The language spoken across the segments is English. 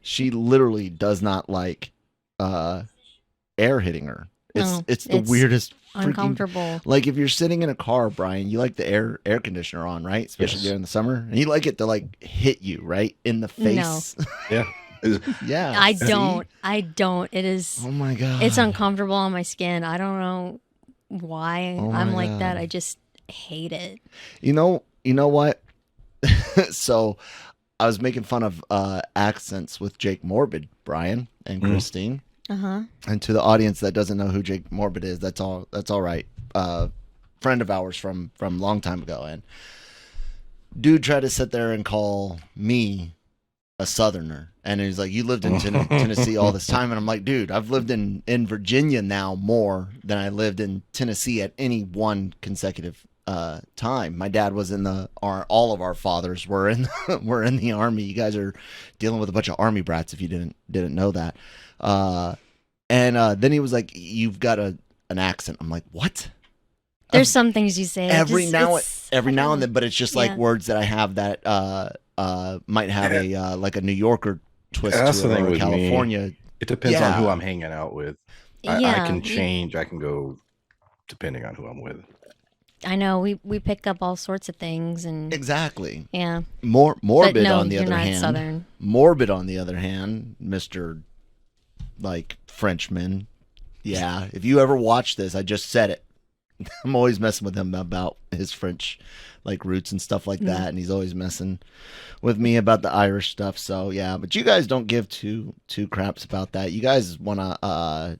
she literally does not like air hitting her. It's the weirdest uncomfortable. Like if you're sitting in a car, Brian, you like the air conditioner on, right? Especially during the summer, and you like it to like hit you right in the face. No. Yeah. Yeah. I don't. It is. Oh my god. It's uncomfortable on my skin. I don't know why I'm like that. I just hate it. You know what? So I was making fun of accents with Jake Morbid, Brian and Christine. And to the audience that doesn't know who Jake Morbid is, that's all right. Friend of ours from a long time ago. And dude tried to sit there and call me a Southerner. And he's like, you lived in Tennessee all this time. And I'm like, dude, I've lived in Virginia now more than I lived in Tennessee at any one consecutive time. My dad was in all of our fathers were in the Army. You guys are dealing with a bunch of Army brats if you didn't know that. And then he was like, you've got an accent. I'm like, what? There's some things you say every now and then, but it's just like words that I have that might have a like a New Yorker twist that's to the it, thing or with California. Me. It depends on who I'm hanging out with. I can change. I can go depending on who I'm with. I know we pick up all sorts of things and exactly. Yeah. Morbid on the other hand. Southern. Morbid on the other hand, Mr. like Frenchman. Yeah. If you ever watch this, I just said it. I'm always messing with him about his French like roots and stuff like that, and he's always messing with me about the Irish stuff. So yeah, but you guys don't give two craps about that. You guys want to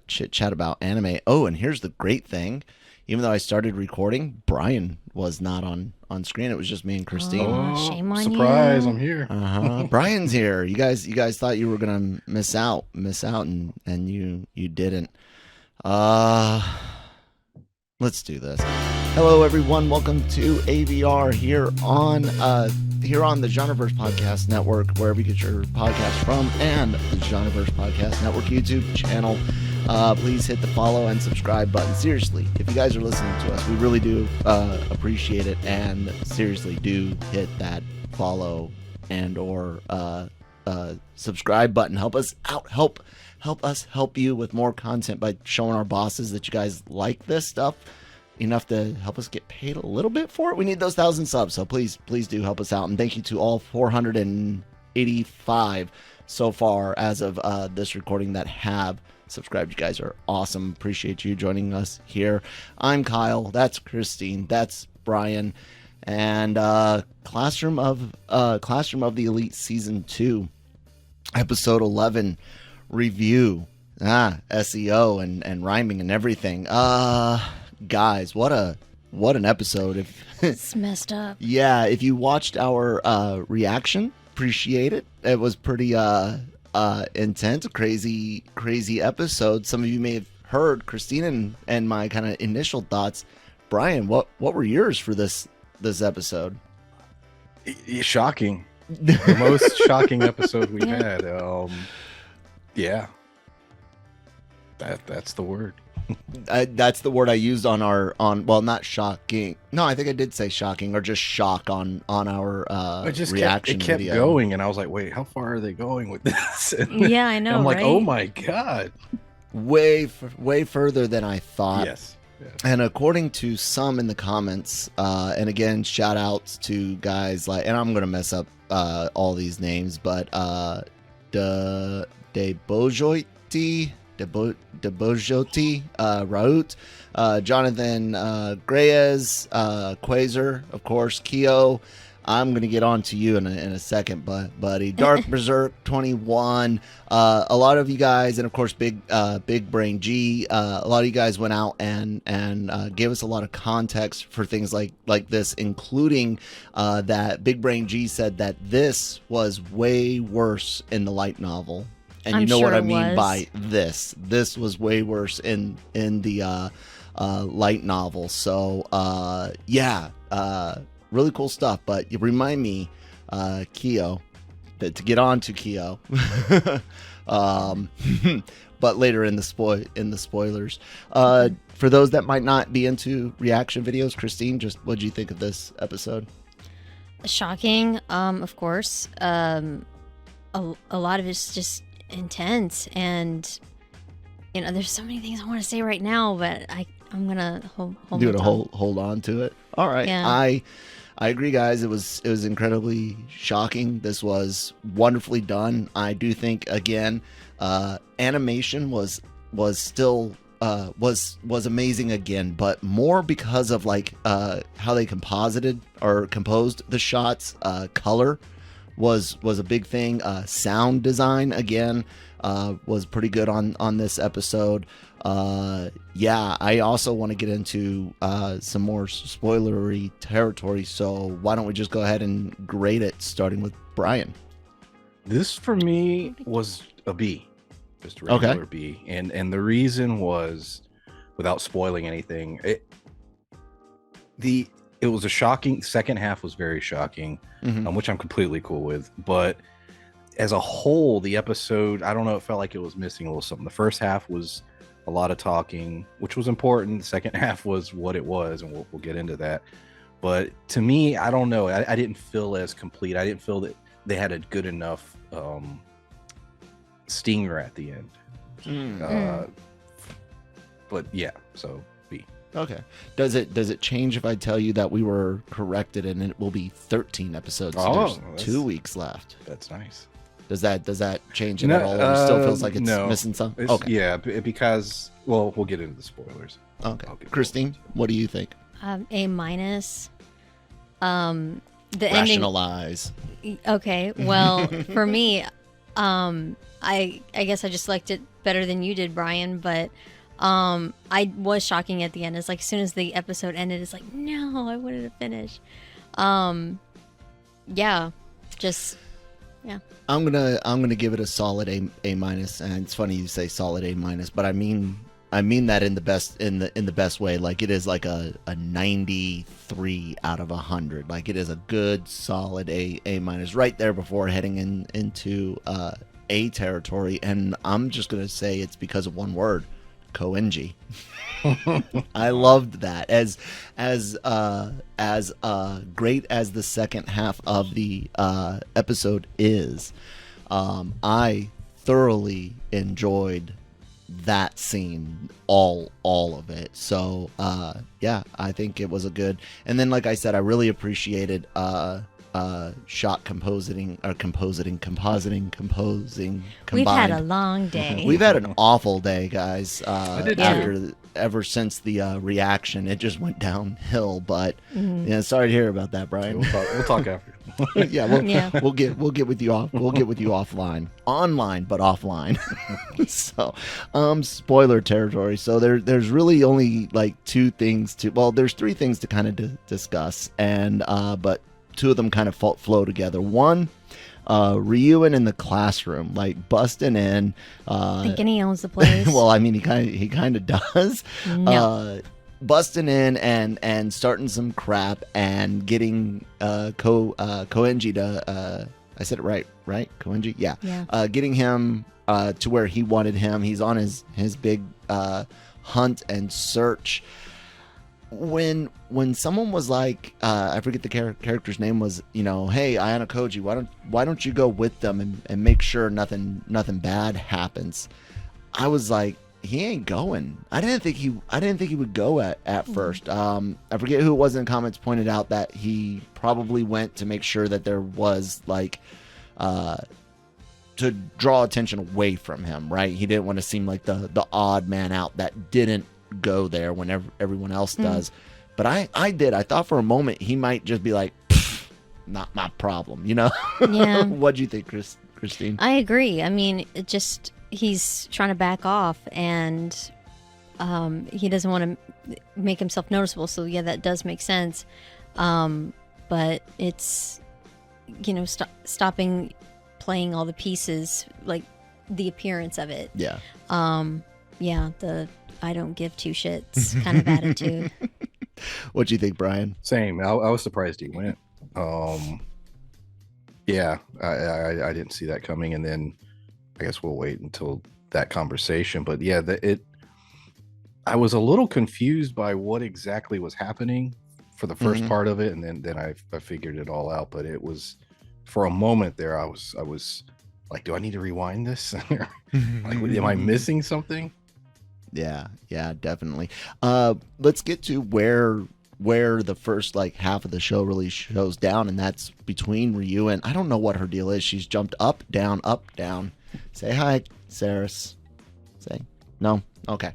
chit chat about anime. Oh, and here's the great thing. Even though I started recording, Brian was not on screen. It was just me and Christine. Oh, shame on surprise, you. I'm here. Brian's here. You guys thought you were gonna miss out, and you didn't. Let's do this. Hello, everyone. Welcome to AVR here on the Genreverse Podcast Network, wherever you get your podcast from, and the Genreverse Podcast Network YouTube channel. Please hit the follow and subscribe button. Seriously, if you guys are listening to us, we really do appreciate it, and seriously, do hit that follow and or subscribe button. Help us out. Help us help you with more content by showing our bosses that you guys like this stuff enough to help us get paid a little bit for it. We need those 1,000 subs, so please do help us out. And thank you to all 485 so far as of this recording that have subscribed. You guys are awesome. Appreciate you joining us here. I'm Kyle. That's Christine. That's Brian. And Classroom of the Elite Season 2, Episode 11 review. SEO and rhyming and everything. Guys, what an episode. It's messed up. Yeah, if you watched our reaction, appreciate it. It was pretty intense, crazy episode. Some of you may have heard Christine and my kind of initial thoughts. Brian, what were yours for this episode? Shocking. The most shocking episode we had. Yeah. That's the word. That's the word I used on not shocking. No, I think I did say shocking or just shock on our reaction it kept video. Going, and I was like, wait, how far are they going with this? Yeah, I know. I'm like, right? oh my god, way further than I thought. Yes. And according to some in the comments, and again, shout outs to guys like, and I'm gonna mess up all these names, but Debojoti, Raut, Jonathan Greyes, Quasar, of course, Keo. I'm going to get on to you in a second, buddy. Dark Berserk 21. A lot of you guys, and of course, Big Brain G, a lot of you guys went out and gave us a lot of context for things like this, including that Big Brain G said that this was way worse in the light novel. And you know what I mean by this. This was way worse in the light novel. So, really cool stuff. But you remind me, Keo, to get on to Keo. But later in the spoilers. For those that might not be into reaction videos, Christine, just what did you think of this episode? Shocking, of course. a lot of it's just intense, and there's so many things I want to say right now, but I'm gonna hold on to it. All right. Yeah. I agree, guys. It was incredibly shocking. This was wonderfully done. I do think, again, animation was still was amazing again, but more because of like how they composed the shots. Color was a big thing. Sound design again was pretty good on this episode. I also want to get into some more spoilery territory, so why don't we just go ahead and grade it, starting with Brian. This for me was a B, just a regular B, and the reason was, without spoiling anything, it was a shocking second half, was very shocking, which I'm completely cool with, but as a whole, the episode, I don't know, it felt like it was missing a little something. The first half was a lot of talking, which was important. The second half was what it was, and we'll get into that. But to me, I don't know. I didn't feel as complete. I didn't feel that they had a good enough stinger at the end. But yeah, so B. Okay. Does it change if I tell you that we were corrected and it will be 13 episodes? There's 2 weeks left. That's nice. Does that change it at all? Or still feels like it's missing something? Okay. Yeah, because we'll get into the spoilers. Okay. Christine, what do you think? A minus. The Rationalize. ending. Okay. Well, for me, I guess I just liked it better than you did, Brian. But I was shocking at the end. It's like as soon as the episode ended, it's like, no, I wanted to finish. Yeah. I'm gonna give it a solid A minus, and it's funny you say solid A minus, but I mean that in the best way. Like, it is like a 93 out of 100. Like, it is a good solid A minus right there before heading into A territory, and I'm just gonna say it's because of one word: Koenji. I loved that. As great as the second half of the episode is, I thoroughly enjoyed that scene, all of it. So I think it was a good. And then, like I said, I really appreciated shot compositing combined. We've had a long day. We've had an awful day, guys. Ever since the reaction, it just went downhill. But sorry to hear about that, Brian. We'll talk after. We'll get with you off. We'll get with you offline, online, but offline. So, spoiler territory. So there's really only like there's 3 things to kind of discuss, and but 2 of them kind of flow together. One, Ryuen in the classroom, like busting in, thinking he owns the place. Well, I mean, he kind of does. No. Busting in and starting some crap and getting Koenji to I said it right? Koenji, yeah. Getting him to where he wanted him. He's on his big hunt and search. When someone was like, I forget the character's name was, hey, Ayano Koji, why don't you go with them and make sure nothing bad happens? I was like, he ain't going. I didn't think he would go at first. I forget who it was in the comments pointed out that he probably went to make sure that there was like to draw attention away from him, right? He didn't want to seem like the odd man out that didn't go there when everyone else does. But I did. I thought for a moment he might just be like, not my problem, Yeah. What'd you think, Christine? I agree. I mean, he's trying to back off, and he doesn't want to make himself noticeable. So yeah, that does make sense. But it's stopping playing all the pieces, like the appearance of it. Yeah. The I don't give 2 shits kind of attitude. What'd you think, Brian? Same. I was surprised he went. Yeah, I didn't see that coming, and then I guess we'll wait until that conversation. But yeah, I was a little confused by what exactly was happening for the first part of it, and then I figured it all out. But it was, for a moment there, I was like, do I need to rewind this? Like, am I missing something? Yeah, definitely. Let's get to where the first like half of the show really shows down, and that's between Ryuen. I don't know what her deal is. She's jumped up, down, up, down. Say hi, Saris. Say no. Okay.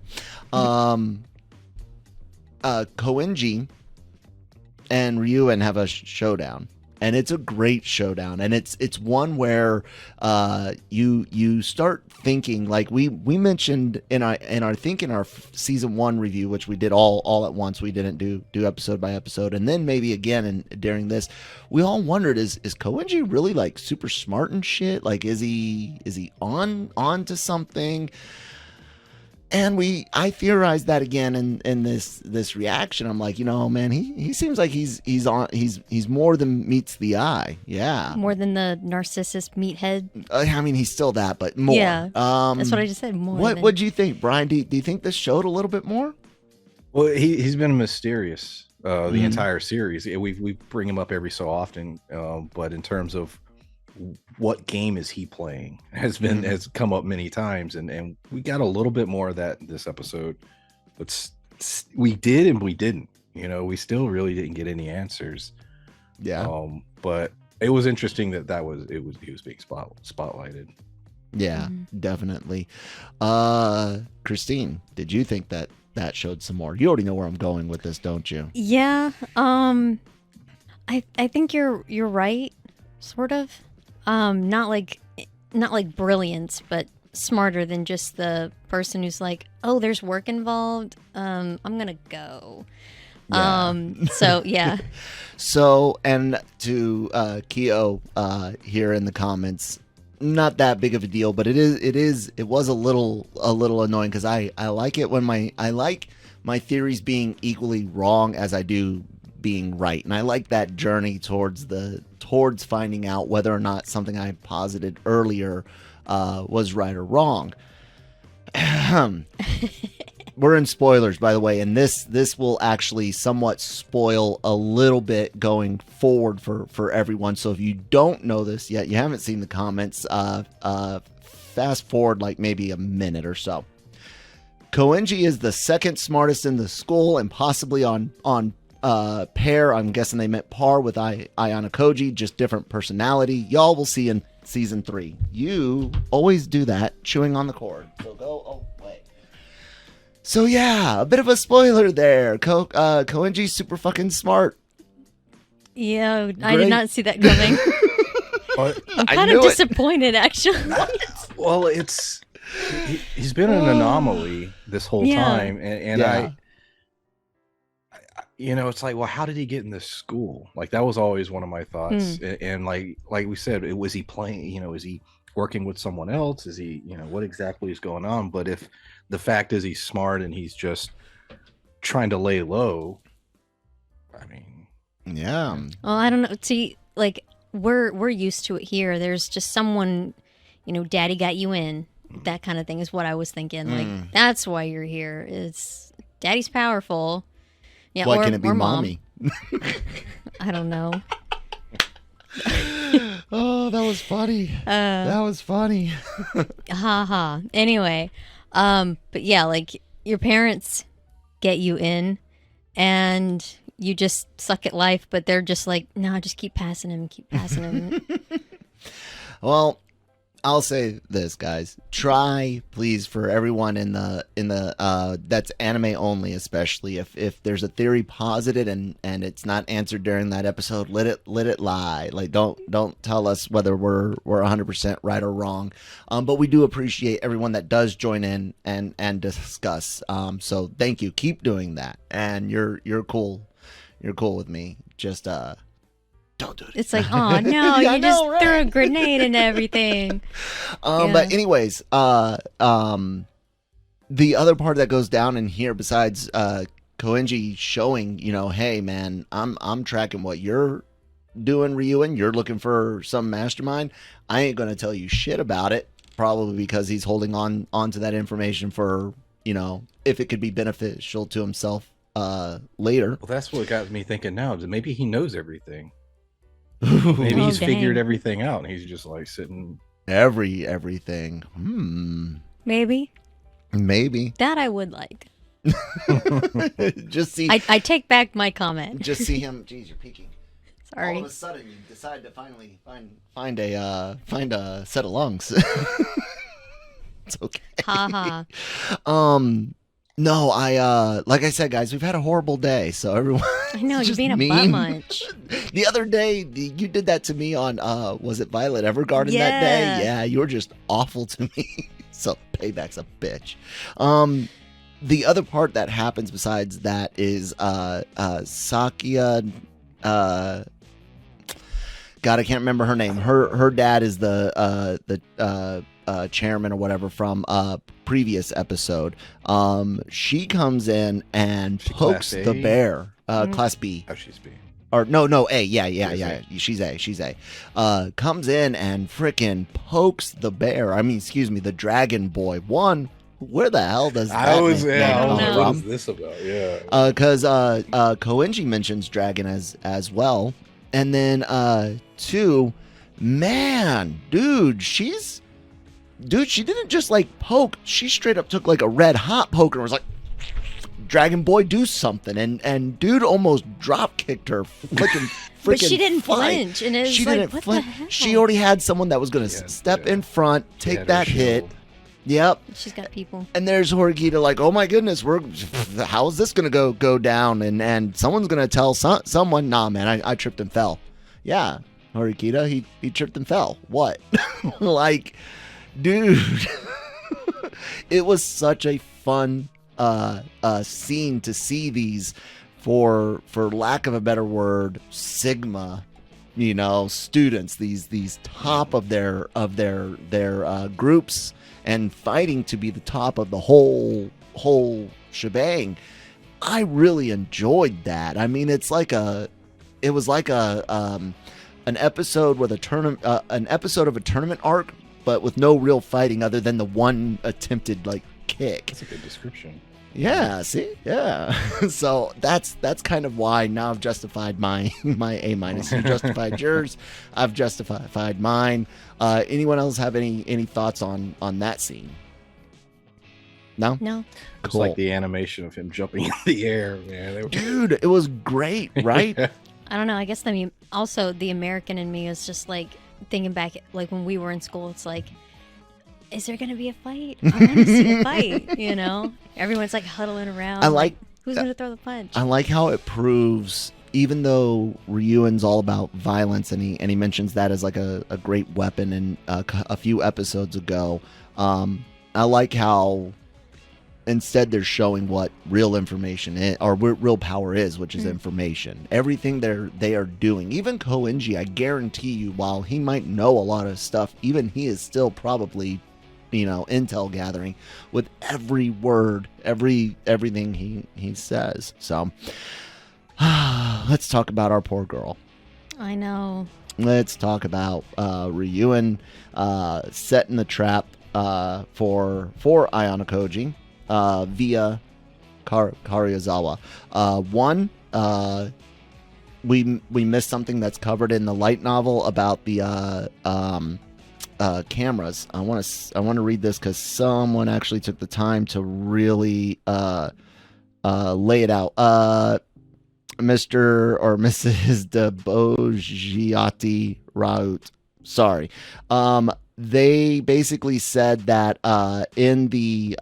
Koenji and Ryuen have a showdown, and it's a great showdown, and it's one where you start thinking, like we mentioned in our season 1 review, which we did all at once. We didn't do episode by episode, and then maybe again during this, we all wondered, is Koenji really like super smart and shit? Like, is he on to something? And I theorized that again in this reaction. I'm like, man, he seems like he's more than meets the eye. Yeah. More than the narcissist meathead. I mean, he's still that, but more. Yeah. That's what I just said. More. What do you think, Brian? Do you think this showed a little bit more? Well, he's been mysterious the entire series. We bring him up every so often, but in terms of what game is he playing has come up many times, and we got a little bit more of that in this episode, but we did and we didn't. We still really didn't get any answers. Yeah. But it was interesting that he was being spotlighted. Yeah, definitely. Christine, did you think that showed some more? You already know where I'm going with this, don't you? Yeah. I think you're right, sort of. Not like brilliance, but smarter than just the person who's like, oh, there's work involved. I'm gonna go. Yeah. So yeah. So, and to Keo here in the comments, not that big of a deal, but it was a little annoying, because I like it when I like my theories being equally wrong as I do being right, and I like that journey towards finding out whether or not something I posited earlier was right or wrong. We're in spoilers, by the way, and this will actually somewhat spoil a little bit going forward for everyone. So if you don't know this yet, you haven't seen the comments, fast forward like maybe a minute or so. Koenji is the second smartest in the school, and possibly on pair. I'm guessing they meant par with Ayana Koji, just different personality. Y'all will see in season 3. You always do that, chewing on the cord. So go away. So yeah, a bit of a spoiler there. Koenji's super fucking smart. Yeah, Great. I did not see that coming. I'm kind of disappointed, actually. Well, he's been an anomaly this whole time, and yeah. It's like, well, how did he get in this school? Like, that was always one of my thoughts. And like we said, was he playing? Is he working with someone else? Is he, what exactly is going on? But if the fact is he's smart and he's just trying to lay low, I mean, yeah. Well, I don't know. See, like we're used to it here. There's just someone, daddy got you in. That kind of thing is what I was thinking. Like, that's why you're here. It's daddy's powerful. Yeah, why can't it be mommy? I don't know. Oh, that was funny. That was funny. Ha. Anyway, but yeah, like your parents get you in, and you just suck at life, but they're just like, no, just keep passing him. Well, I'll say this, guys. Try, please, for everyone in the that's anime only, especially if there's a theory posited and it's not answered during that episode, let it lie. Like, don't tell us whether we're 100% right or wrong. But we do appreciate everyone that does join in and discuss. So thank you. Keep doing that. And you're cool. You're cool with me. Just don't do it. It's like, oh no, yeah, you just threw a grenade and everything. But anyways, the other part that goes down in here, besides Koenji showing, hey man, I'm tracking what you're doing, Ryuen. You're looking for some mastermind. I ain't gonna tell you shit about it. Probably because he's holding on to that information for, if it could be beneficial to himself later. Well, that's what got me thinking now. Maybe he knows everything. Maybe he's figured everything out, and he's just like sitting Everything. Maybe that I would like. Just see. I take back my comment. Just see him. Jeez, you're peeking. Sorry. All of a sudden, you decide to finally find a set of lungs. It's okay. Ha No, like I said, guys, we've had a horrible day, so everyone. I know, you're just being a butt munch. The other day, you did that to me on, was it Violet Evergarden that day? Yeah, you were just awful to me. So payback's a bitch. The other part that happens besides that is Sakia. God, I can't remember her name. Her dad is the chairman or whatever from previous episode. She comes in and pokes the bear. Class B. Oh, she's B. Or no, A. Yeah. She's A. Comes in and frickin' pokes the bear. I mean, excuse me, the dragon boy. Where the hell does that I was come what from? is this about? Yeah. Because Koenji mentions dragon as well. And then 2, man, dude, she didn't just like poke. She straight up took like a red hot poker and was like, Dragon Boy, do something. And dude almost drop kicked her. Freaking but she didn't flinch. And she like, didn't what flinch. the hell? She already had someone that was going to step in front, take that hit. Yep. She's got people. And there's Horikita like, oh my goodness, how is this going to go down? And someone's going to tell someone, nah, man, I tripped and fell. Yeah, Horikita, he tripped and fell. What? Like, dude, it was such a fun scene to see these, for lack of a better word, Sigma, students, these top of their groups, and fighting to be the top of the whole shebang. I really enjoyed that. I mean, it was like an episode with an episode of a tournament arc, but with no real fighting other than the one attempted like kick. That's a good description. Yeah, see? Yeah. So that's kind of why now I've justified my A-. You justified yours. I've justified mine. Anyone else have any thoughts on that scene? No? No. It's Cool. like the animation of him jumping in the air, man. Dude, it was great, right? I don't know. I guess also the American in me is just like thinking back, like when we were in school, it's like, is there going to be a fight? I want to see a fight, Everyone's like huddling around. Who's going to throw the punch? I like how it proves, even though Ryuen's all about violence, and he mentions that as like a great weapon in a few episodes ago, I like how instead they're showing what real information is, or real power is, which is information. Everything they are doing. Even Koenji, I guarantee you, while he might know a lot of stuff, even he is still probably, intel gathering with every word, everything he says. So let's talk about our poor girl. I know. Let's talk about Ryuen setting the trap for Ayano Koji via Karuyazawa. We missed something that's covered in the light novel about the cameras. I want to read this because someone actually took the time to really lay it out. Mr. or Mrs. de Bogiati Raut. Sorry. They basically said that in the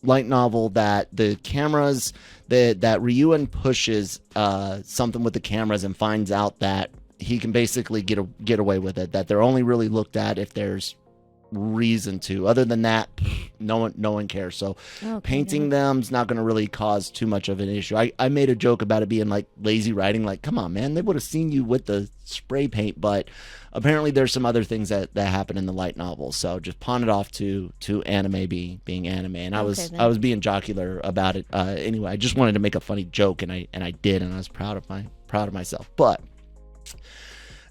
light novel that the cameras that Ryuen pushes something with the cameras and finds out that he can basically get away with it, that they're only really looked at if there's reason to. Other than that, no one cares. So painting them's not going to really cause too much of an issue. I made a joke about it being like lazy writing, like, come on, man, they would have seen you with the spray paint. But apparently there's some other things that happen in the light novel, so just pawn it off to anime being anime. And I was being jocular about it anyway. I just wanted to make a funny joke, and I did, and I was proud of myself. But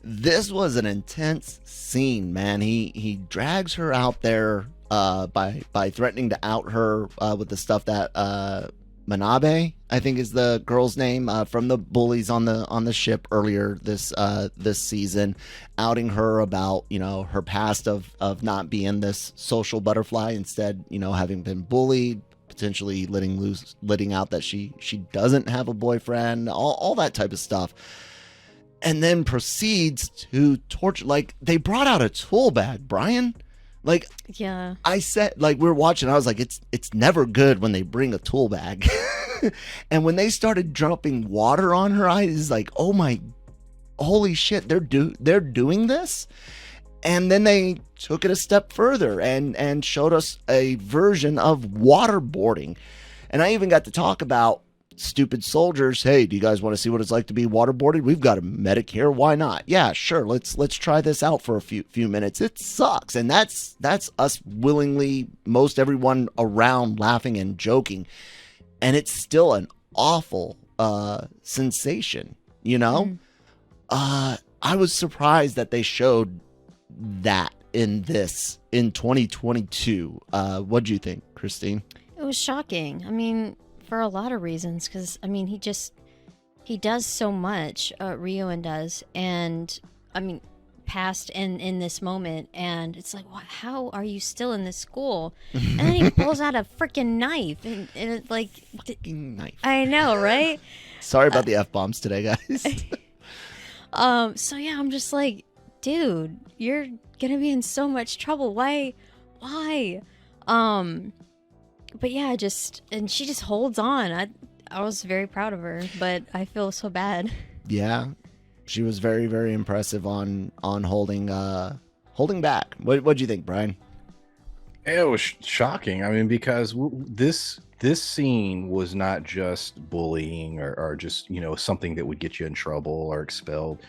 this was an intense scene, man. He drags her out there by threatening to out her with the stuff that Manabe, I think is the girl's name, from the bullies on the ship earlier this season, outing her about, her past of not being this social butterfly, instead, having been bullied, potentially letting out that she doesn't have a boyfriend, all that type of stuff. And then proceeds to torture. Like, they brought out a tool bag, Brian. Like, yeah, I said, like, we were watching, I was like, it's never good when they bring a tool bag. And when they started dropping water on her eyes, like, oh my, holy shit, they're doing this. And then they took it a step further and showed us a version of waterboarding. And I even got to talk about stupid soldiers. Hey, do you guys want to see what it's like to be waterboarded? We've got a medic here. Why not? Yeah, sure. Let's try this out for a few minutes. It sucks. And that's us willingly, most everyone around laughing and joking. And it's still an awful sensation, I was surprised that they showed that in 2022. What do you think, Christine? It was shocking. I mean, for a lot of reasons, because I mean, he does so much. Ryuen does, and I mean, past in this moment, and it's like, how are you still in this school? And then he pulls out a freaking knife, and it's like, fucking knife. I know, right? Sorry about the F-bombs today, guys. So yeah, I'm just like, dude, you're gonna be in so much trouble. Why? But yeah, and she just holds on. I was very proud of her, but I feel so bad. Yeah, she was very, very impressive on holding back. What do you think, Brian? It was shocking. I mean, because this scene was not just bullying or just something that would get you in trouble or expelled.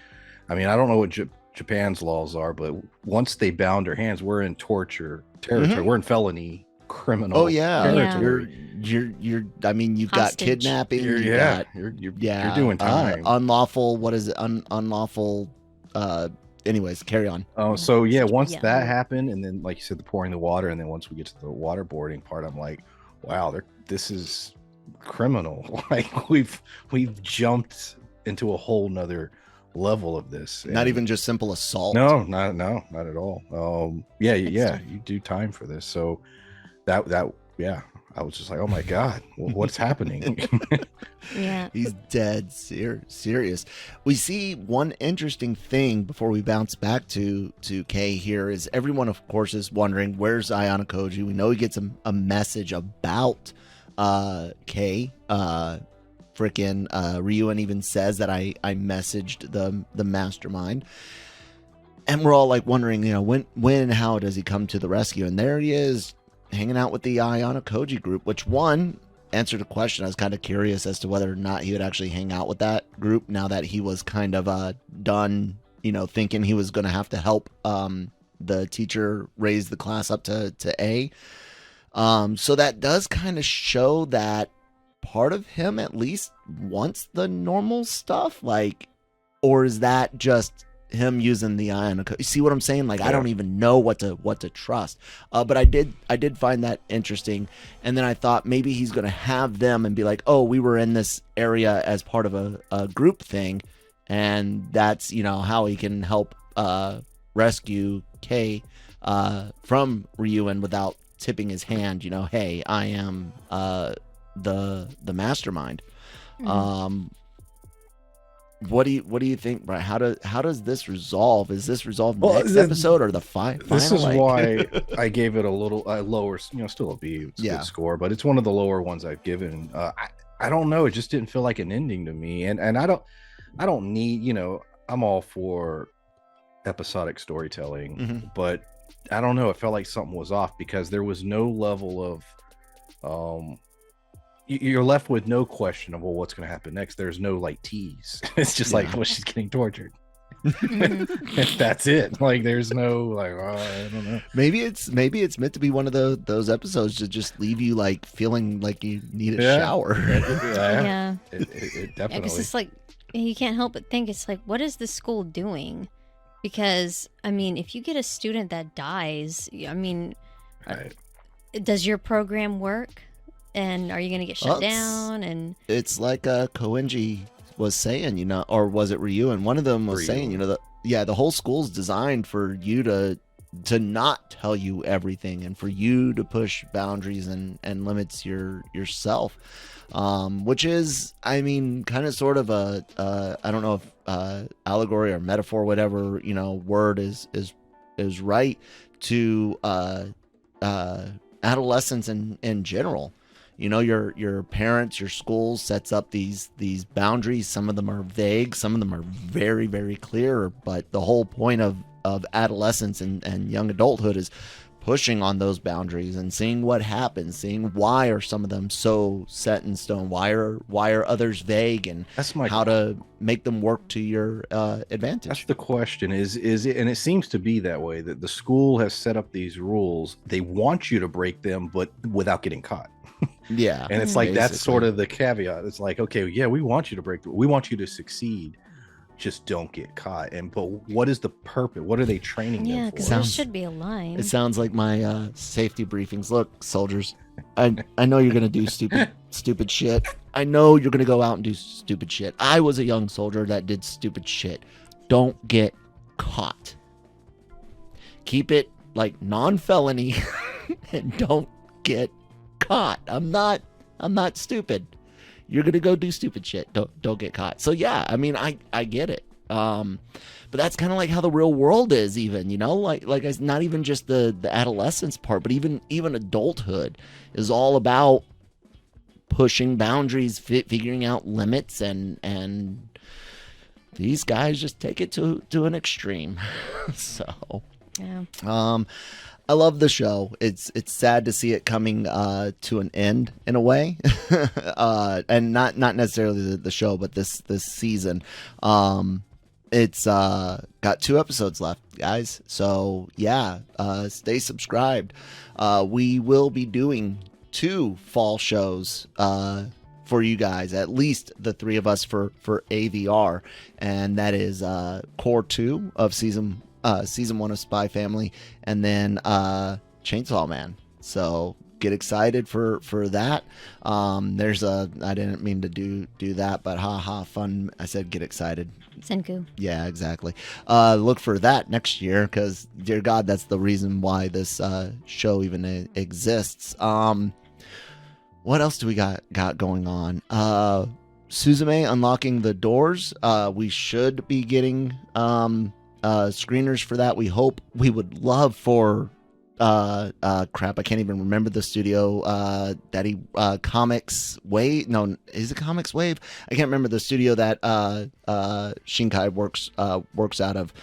I mean, I don't know what Japan's laws are, but once they bound her hands, we're in torture territory. Mm-hmm. We're in felony criminal. Oh yeah, territory. You're. I mean, you've Hostage. got kidnapping. You're doing time. Unlawful. What is it? Unlawful. Anyways, carry on. Oh, so yeah, once that happened, and then like you said, the pouring the water, and then once we get to the waterboarding part, I'm like, wow, this is criminal. Like we've jumped into a whole nother level of this. Not even just simple assault. No, not at all. Yeah, you do time for this. So that I was just like, oh my god, what's happening? Yeah, he's dead serious. We see one interesting thing before we bounce back to Kay here is everyone, of course, is wondering where's Ayano Koji. We know he gets a message about Kay. Frickin' Ryuen even says that I messaged the mastermind, and we're all like wondering, when and how does he come to the rescue? And there he is, hanging out with the Ayano Koji group, which answered a question. I was kind of curious as to whether or not he would actually hang out with that group now that he was kind of done, thinking he was going to have to help the teacher raise the class up to A. So that does kind of show that part of him at least wants the normal stuff, or is that just him using the Ayano Koji? You see what I'm saying? Like, yeah. I don't even know what to trust. But I did find that interesting. And then I thought maybe he's going to have them and be like, oh, we were in this area as part of a group thing. And that's, how he can help rescue Kay from Ryuen without tipping his hand, hey, I am the mastermind. Mm-hmm. What do you think, Brian? How does this resolve? Is this resolved next episode or the final? This is why I gave it a little lower, still a B. It's a good score, but it's one of the lower ones I've given. I don't know. It just didn't feel like an ending to me, and I don't need. I'm all for episodic storytelling, mm-hmm. but I don't know. It felt like something was off because there was no level of you're left with no question of what's going to happen next. There's no tease. It's just she's getting tortured. That's it. There's no I don't know. Maybe it's meant to be one of those episodes to just leave you feeling like you need a shower. Yeah. It definitely. Because it's you can't help but think it's what is the school doing? Because if you get a student that dies, right. Does your program work? And are you going to get shut down? And it's like Koenji was saying, you know, or was it Ryuen? One of them was saying, you know, the whole school's designed for you to not tell you everything and for you to push boundaries and limits yourself, which is, I mean, kind of sort of a I don't know if allegory or metaphor, whatever, you know, word is right to adolescents in general. You know, your parents, your school sets up these boundaries. Some of them are vague, some of them are very, very clear, but the whole point of adolescence and young adulthood is pushing on those boundaries and seeing what happens, seeing why are some of them so set in stone, why are others vague, and how to make them work to your advantage. That's the question, is it, and it seems to be that way, that the school has set up these rules. They want you to break them, but without getting caught. Yeah. And it's like, that's sort of the caveat. It's like, okay, yeah, we want you to break, we want you to succeed, just don't get caught. And but what is the purpose? What are they training them for? Yeah, because there should be a line. It sounds like my safety briefings. Look, soldiers, I know you're gonna do stupid shit. I know you're gonna go out and do stupid shit. I was a young soldier that did stupid shit. Don't get caught. Keep it like non-felony and don't get caught. I'm not stupid. You're gonna go do stupid shit. Don't get caught. So yeah, I mean, I get it. But that's kind of like how the real world is, even, you know, like it's not even just the adolescence part, but even adulthood is all about pushing boundaries, figuring out limits, and these guys just take it to an extreme. So yeah. I love the show. It's sad to see it coming to an end in a way, and not necessarily the show, but this season. It's got 2 episodes left, guys. So yeah, stay subscribed. We will be doing 2 fall shows for you guys, at least the 3 of us for AVR, and that is Core 2 of season 1 of Spy Family, and then Chainsaw Man. So get excited for that. I didn't mean to do that, but fun. I said get excited. Senku. Yeah, exactly. Look for that next year, because dear God, that's the reason why this show even exists. What else do we got going on? Suzume Unlocking the Doors. We should be getting screeners for that. We hope. We would love for crap, I can't even remember the studio, Daddy Comics Wave. No, is it Comics Wave? I can't remember the studio that Shinkai works out of.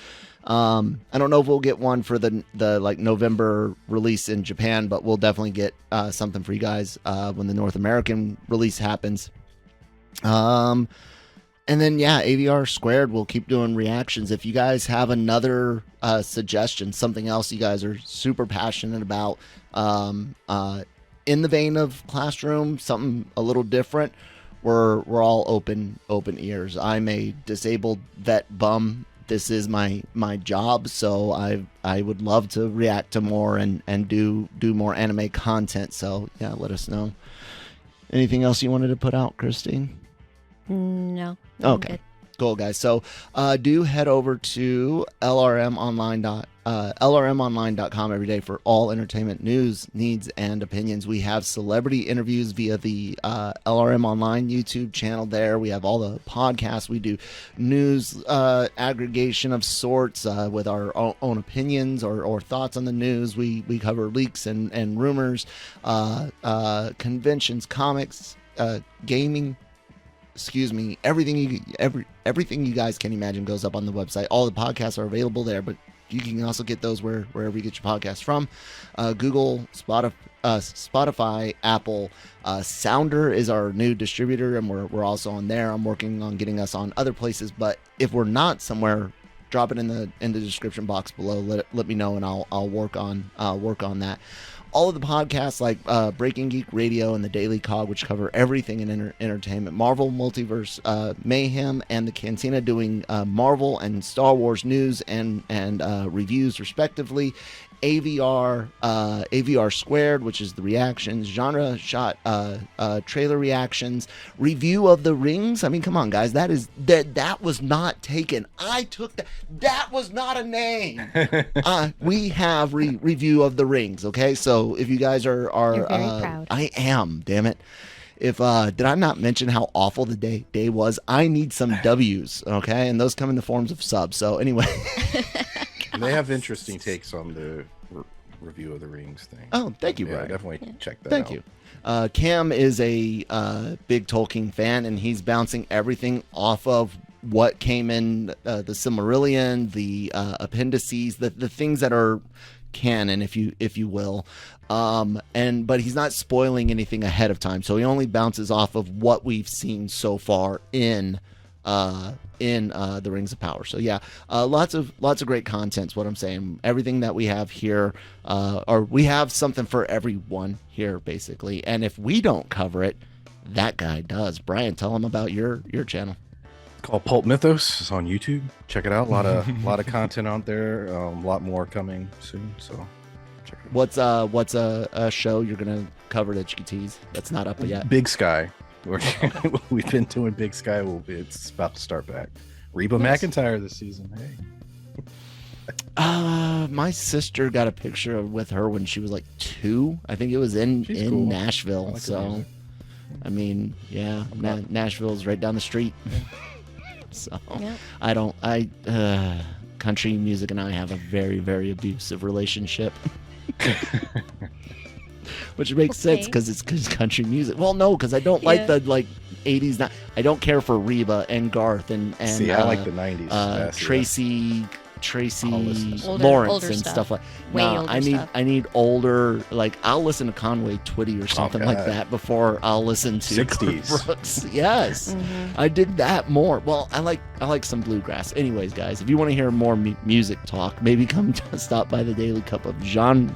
I don't know if we'll get one for the like November release in Japan, but we'll definitely get something for you guys when the North American release happens. And then, yeah, AVR Squared, we'll keep doing reactions. If you guys have another suggestion, something else you guys are super passionate about, in the vein of Classroom, something a little different, we're all open ears. I'm a disabled vet bum. This is my job, so I would love to react to more and do more anime content. So, yeah, let us know. Anything else you wanted to put out, Christine? No. Okay. Cool, guys. So do head over to lrmonline.com every day for all entertainment news, needs, and opinions. We have celebrity interviews via the LRM Online YouTube channel there. We have all the podcasts. We do news aggregation of sorts with our own opinions or thoughts on the news. We cover leaks and rumors, conventions, comics, gaming. Excuse me, everything you guys can imagine goes up on the website. All the podcasts are available there, but you can also get those wherever you get your podcasts from. Google, Spotify, Apple. Sounder is our new distributor, and we're also on there. I'm working on getting us on other places, but if we're not somewhere, drop it in the description box below. Let me know, and I'll work on that. all of the podcasts like Breaking Geek Radio and the Daily Cog, which cover everything in entertainment, Marvel Multiverse Mayhem, and the Cantina doing Marvel and Star Wars news and reviews respectively. AVR Squared, which is the reactions, genre shot trailer reactions, review of the rings. I mean, come on, guys, that was not taken. I took that was not a name. We have review of the rings. Okay, so if you guys are You're very proud. I am. Damn it. If did I not mention how awful the day was? I need some W's. Okay, and those come in the forms of subs. So anyway. They have interesting takes on the review of the rings thing. Oh, thank you, Brian. Definitely check that Thank out. you. Cam is a big Tolkien fan, and he's bouncing everything off of what came in the Silmarillion, the appendices, the things that are canon, if you will. But he's not spoiling anything ahead of time, so he only bounces off of what we've seen so far in the Rings of Power. So yeah, lots of great content is what I'm saying. Everything that we have here, or we have something for everyone here basically, and if we don't cover it, that guy does. Brian, tell him about your channel. It's called PulpMythos. It's on YouTube. Check it out. A lot of content out there. A lot more coming soon, so check it out. What's a show you're gonna cover that you can tease that's not up yet? Big Sky. We've been doing Big Sky. It's about to start back. Reba McEntire this season. Hey. My sister got a picture with her when she was like 2. I think it was in cool. Nashville. Like so, I mean, yeah, Nashville's right down the street. So, country music and I have a very, very abusive relationship. Which makes sense because it's country music. Well, no, because I don't like the 80s. I don't care for Reba and Garth and see, I like the 90s. Tracy Older Lawrence and stuff. stuff like. Way No, older I need stuff. I need older. Like I'll listen to Conway Twitty or something like God. that before I'll listen to 60s. Brooks. Yes, Mm-hmm. I dig that more. Well, I like some bluegrass. Anyways, guys, if you want to hear more music talk, maybe come stop by the Daily Cup of Genre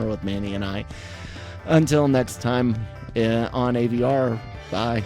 with Manny and I. Until next time on AVR. Bye.